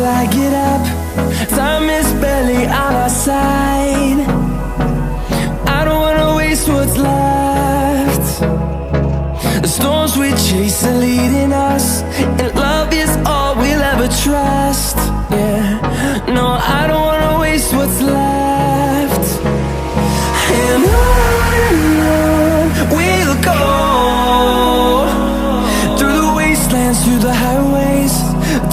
I get up. Time is barely on our side. I don't wanna waste what's left. The storms we chase are leading us, and love is all we'll ever trust. Yeah, no, I don't wanna waste what's left. And on we'll go, through the wastelands, through the highways,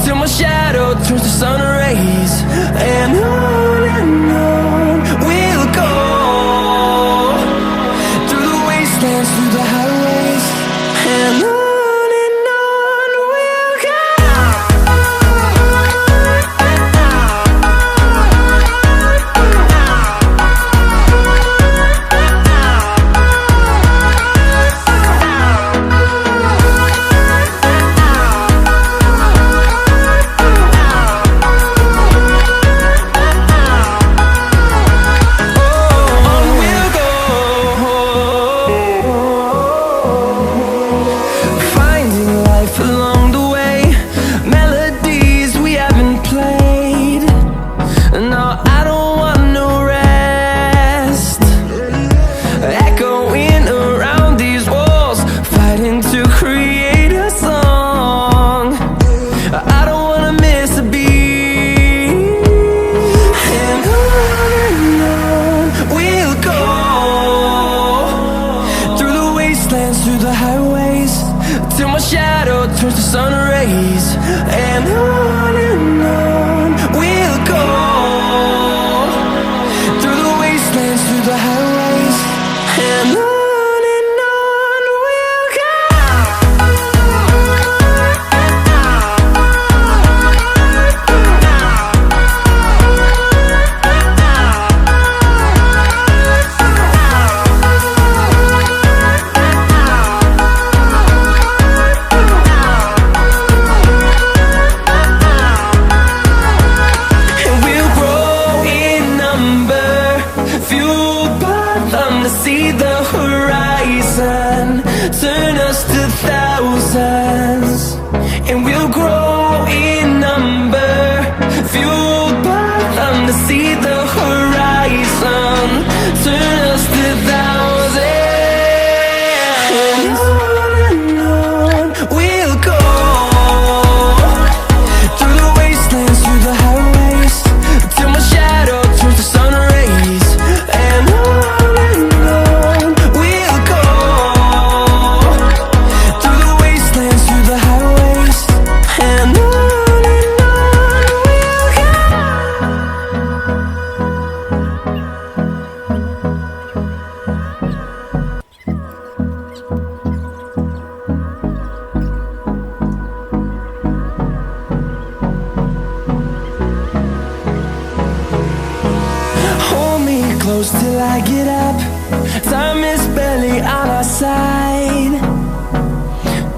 till my shadow turns to sun rays. And on we'll go, through the wastelands, through the highways, and on we'll go. Through the highways, till my shadow turns to sun rays. And on we'll go, through the wastelands, through the highways, and on we'll go. See the horizon, turn us to thousands, and we'll grow in number, fueled by them. To see the horizon, turn us to thousands, and on we'll go, through the wastelands, through the highways, till my shadow turns to sun rays. And close till I get up. Time is barely on our side.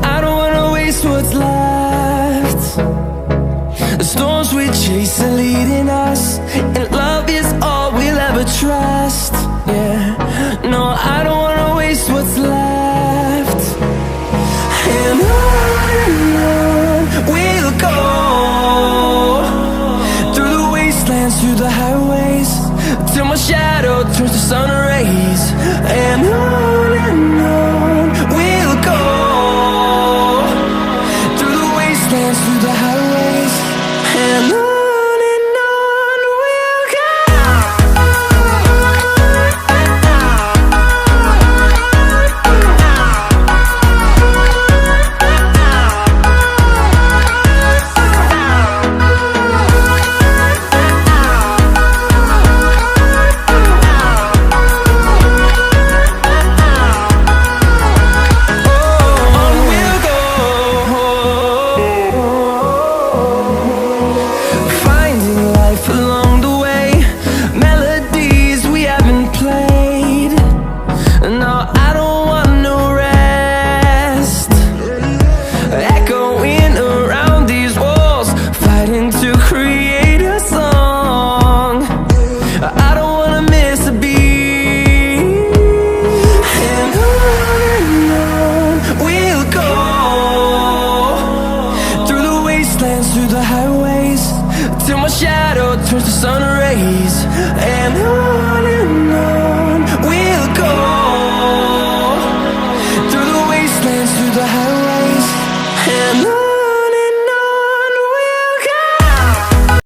I don't wanna waste what's left. The storms we chase are leading us, and love is all we'll ever trust. Yeah, no, I don't wanna waste what's left. And on we'll go, through the wastelands, through the highways, till my shadow turns to sun rays. And on we'll go, through the wastelands, through the highways, and on. shadow turns to sun rays, and on we'll go, through the wastelands, through the highways, and on.